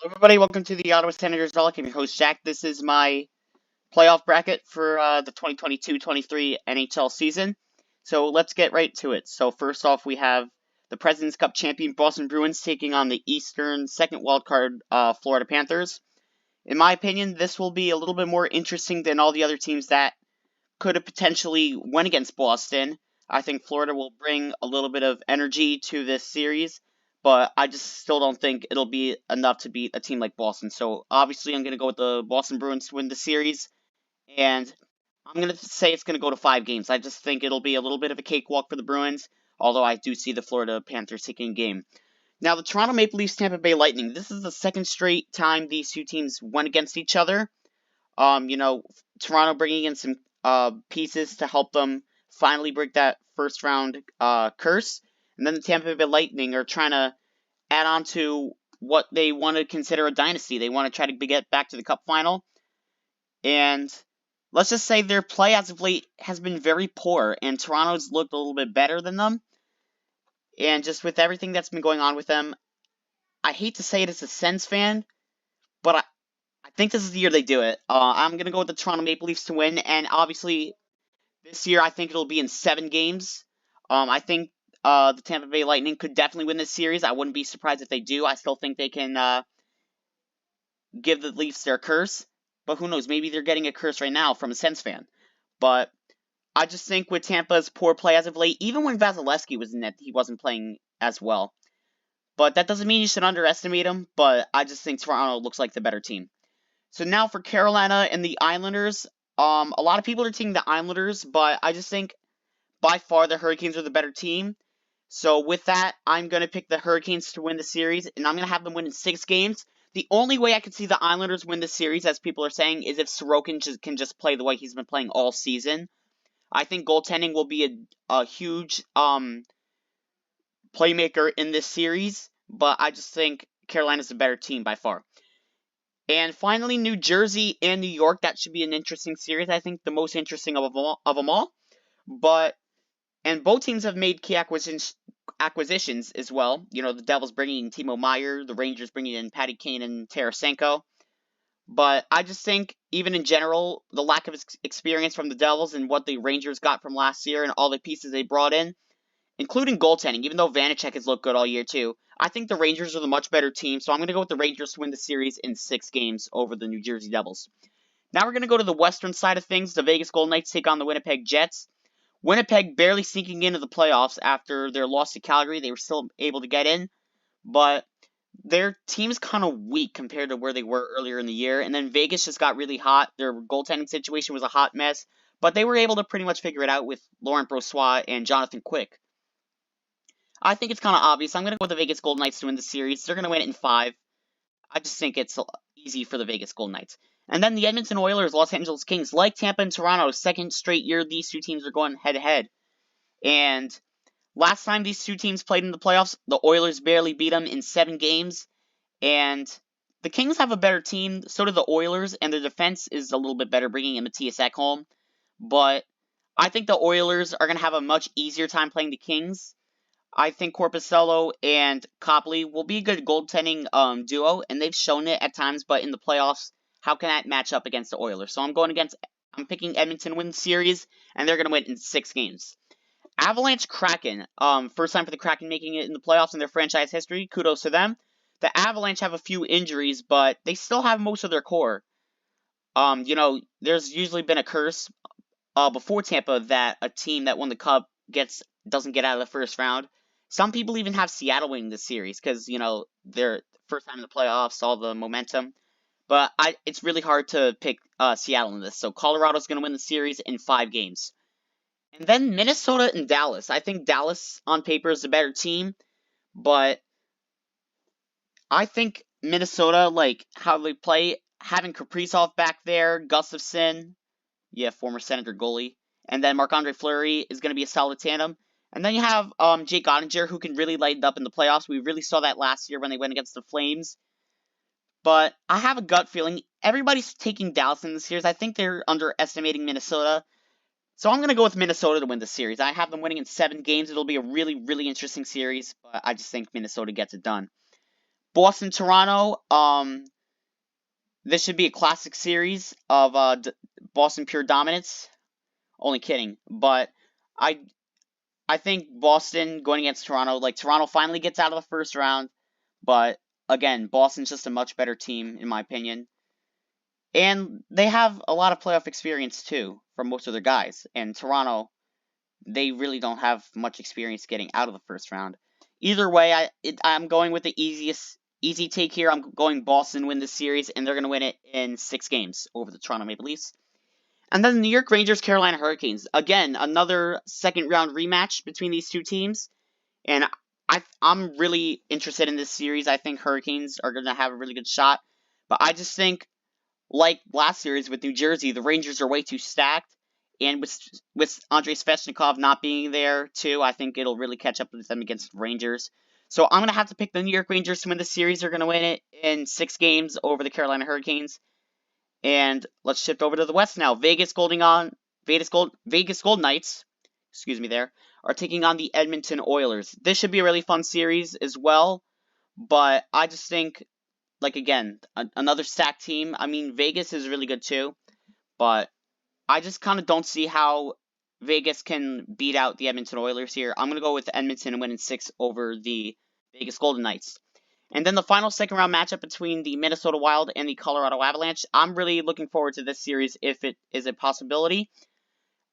Hello, everybody. Welcome to the Ottawa Senators Alec. I'm your host, Jack. This is my playoff bracket for the 2022-23 NHL season. So let's get right to it. So first off, we have the President's Cup champion Boston Bruins taking on the Eastern second wildcard Florida Panthers. In my opinion, this will be a little bit more interesting than all the other teams that could have potentially went against Boston. I think Florida will bring a little bit of energy to this series, but I just still don't think it'll be enough to beat a team like Boston. So obviously, I'm going to go with the Boston Bruins to win the series, and I'm going to say it's going to go to 5 games. I just think it'll be a little bit of a cakewalk for the Bruins, although I do see the Florida Panthers taking a game. Now, the Toronto Maple Leafs Tampa Bay Lightning. This is the second straight time these two teams went against each other. Toronto bringing in some pieces to help them finally break that first round curse, and then the Tampa Bay Lightning are trying to add on to what they want to consider a dynasty. They want to try to get back to the Cup final, and let's just say their play as of late has been very poor, and Toronto's looked a little bit better than them. And just with everything that's been going on with them, I hate to say it as a Sens fan, but I think this is the year they do it. I'm going to go with the Toronto Maple Leafs to win, and obviously this year I think it'll be in 7 games. I think the Tampa Bay Lightning could definitely win this series. I wouldn't be surprised if they do. I still think they can give the Leafs their curse, but who knows? Maybe they're getting a curse right now from a Sens fan. But I just think with Tampa's poor play as of late, even when Vasilevsky was in net, he wasn't playing as well. But that doesn't mean you should underestimate him, but I just think Toronto looks like the better team. So now for Carolina and the Islanders, a lot of people are taking the Islanders, but I just think by far the Hurricanes are the better team. So with that, I'm going to pick the Hurricanes to win the series, and I'm going to have them win in 6 games. The only way I could see the Islanders win the series, as people are saying, is if Sorokin can just play the way he's been playing all season. I think goaltending will be a huge playmaker in this series, but I just think Carolina's the better team by far. And finally, New Jersey and New York. That should be an interesting series. I think the most interesting of them all. And both teams have made key acquisitions as well. You know, the Devils bringing in Timo Meier, the Rangers bringing in Patty Kane and Tarasenko. But I just think, even in general, the lack of experience from the Devils and what the Rangers got from last year and all the pieces they brought in, including goaltending, even though Vanacek has looked good all year too, I think the Rangers are the much better team, so I'm going to go with the Rangers to win the series in 6 games over the New Jersey Devils. Now we're going to go to the western side of things. The Vegas Golden Knights take on the Winnipeg Jets. Winnipeg barely sneaking into the playoffs after their loss to Calgary. They were still able to get in, but their team's kind of weak compared to where they were earlier in the year. And then Vegas just got really hot. Their goaltending situation was a hot mess, but they were able to pretty much figure it out with Laurent Brossoit and Jonathan Quick. I think it's kind of obvious. I'm going to go with the Vegas Golden Knights to win the series. They're going to win it in 5. I just think it's easy for the Vegas Golden Knights. And then the Edmonton Oilers, Los Angeles Kings, like Tampa and Toronto, second straight year these two teams are going head-to-head. And last time these two teams played in the playoffs, the Oilers barely beat them in 7 games. And the Kings have a better team, so do the Oilers, and their defense is a little bit better, bringing in Matthias Ekholm. But I think the Oilers are going to have a much easier time playing the Kings. I think Korpisalo and Copley will be a good goaltending duo, and they've shown it at times, but in the playoffs, how can that match up against the Oilers? So I'm picking Edmonton to win the series, and they're going to win in 6 games. Avalanche Kraken, first time for the Kraken making it in the playoffs in their franchise history. Kudos to them. The Avalanche have a few injuries, but they still have most of their core. There's usually been a curse before Tampa that a team that won the Cup doesn't get out of the first round. Some people even have Seattle winning this series because, they're first time in the playoffs, all the momentum. But it's really hard to pick Seattle in this. So Colorado's going to win the series in 5 games. And then Minnesota and Dallas. I think Dallas on paper is the better team, but I think Minnesota, like how they play, having Kaprizov back there, Gustafsson, former Senator goalie, and then Marc-Andre Fleury is going to be a solid tandem. And then you have Jake Ottinger, who can really light it up in the playoffs. We really saw that last year when they went against the Flames. But I have a gut feeling everybody's taking Dallas in this series. I think they're underestimating Minnesota. So I'm going to go with Minnesota to win the series. I have them winning in 7 games. It'll be a really, really interesting series, but I just think Minnesota gets it done. Boston, Toronto. This should be a classic series of Boston pure dominance. Only kidding, but I I think Boston going against Toronto, like Toronto finally gets out of the first round, but again, Boston's just a much better team in my opinion. And they have a lot of playoff experience too from most of their guys. And Toronto, they really don't have much experience getting out of the first round. Either way, I'm going with the easy take here. I'm going Boston win this series, and they're going to win it in 6 games over the Toronto Maple Leafs. And then the New York Rangers, Carolina Hurricanes. Again, another second round rematch between these two teams. And I'm really interested in this series. I think Hurricanes are going to have a really good shot. But I just think, like last series with New Jersey, the Rangers are way too stacked. And with Andrei Svechnikov not being there, too, I think it'll really catch up with them against the Rangers. So I'm going to have to pick the New York Rangers to win the series. They're going to win it in 6 games over the Carolina Hurricanes. And let's shift over to the West now. Vegas Golden Knights, excuse me there, are taking on the Edmonton Oilers. This should be a really fun series as well. But I just think, like again, another stacked team. I mean, Vegas is really good too. But I just kind of don't see how Vegas can beat out the Edmonton Oilers here. I'm going to go with Edmonton and win in 6 over the Vegas Golden Knights. And then the final second round matchup between the Minnesota Wild and the Colorado Avalanche. I'm really looking forward to this series if it is a possibility.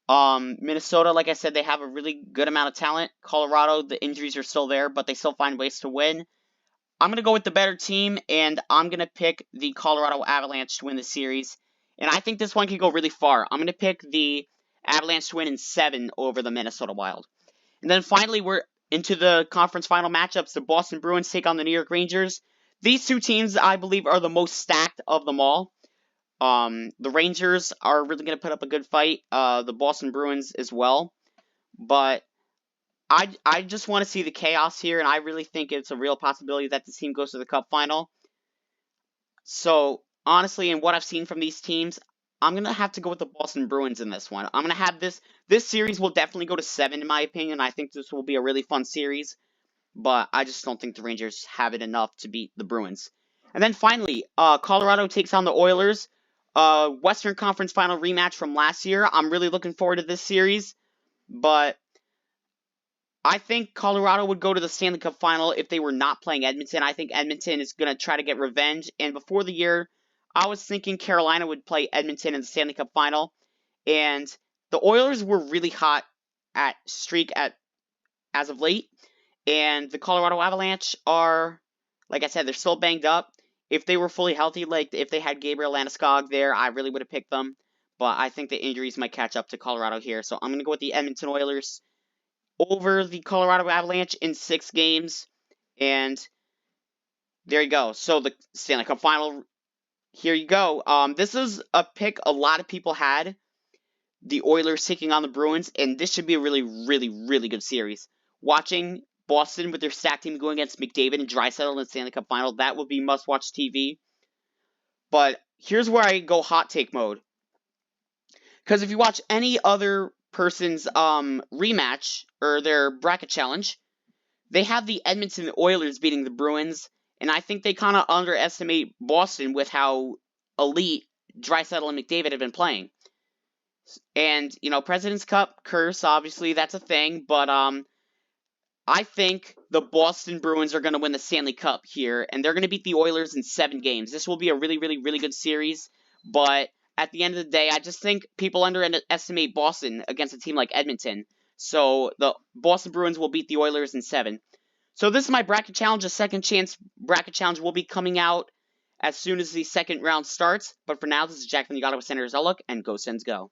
Minnesota, like I said, they have a really good amount of talent. Colorado, the injuries are still there, but they still find ways to win. I'm going to go with the better team, and I'm going to pick the Colorado Avalanche to win the series. And I think this one can go really far. I'm going to pick the Avalanche to win in 7 over the Minnesota Wild. And then finally, we're into the conference final matchups. The Boston Bruins take on the New York Rangers. These two teams, I believe, are the most stacked of them all. The Rangers are really going to put up a good fight. The Boston Bruins as well. But I just want to see the chaos here, and I really think it's a real possibility that this team goes to the Cup final. So, honestly, in what I've seen from these teams, I'm going to have to go with the Boston Bruins in this one. I'm going to have this series will definitely go to 7 in my opinion. I think this will be a really fun series, but I just don't think the Rangers have it enough to beat the Bruins. And then finally, Colorado takes on the Oilers. Western Conference Final rematch from last year. I'm really looking forward to this series, but I think Colorado would go to the Stanley Cup Final if they were not playing Edmonton. I think Edmonton is going to try to get revenge. And before the year, I was thinking Carolina would play Edmonton in the Stanley Cup Final. And the Oilers were really hot at streak as of late. And the Colorado Avalanche are, like I said, they're still banged up. If they were fully healthy, like if they had Gabriel Landeskog there, I really would have picked them. But I think the injuries might catch up to Colorado here. So I'm going to go with the Edmonton Oilers over the Colorado Avalanche in 6 games. And there you go. So the Stanley Cup Final, here you go. This is a pick a lot of people had. The Oilers taking on the Bruins. And this should be a really, really, really good series. Watching Boston with their stacked team going against McDavid and Draisaitl in the Stanley Cup Final, that would be must-watch TV. But here's where I go hot take mode. Because if you watch any other person's rematch or their bracket challenge, they have the Edmonton Oilers beating the Bruins, and I think they kind of underestimate Boston with how elite Draisaitl and McDavid have been playing. And, you know, President's Cup curse, obviously, that's a thing, but I think the Boston Bruins are going to win the Stanley Cup here, and they're going to beat the Oilers in 7 games. This will be a really, really, really good series, but at the end of the day, I just think people underestimate Boston against a team like Edmonton. So the Boston Bruins will beat the Oilers in 7. So this is my bracket challenge. A second chance bracket challenge will be coming out as soon as the second round starts. But for now, this is Jack from the Ottawa Senators Outlook, and go Sens go.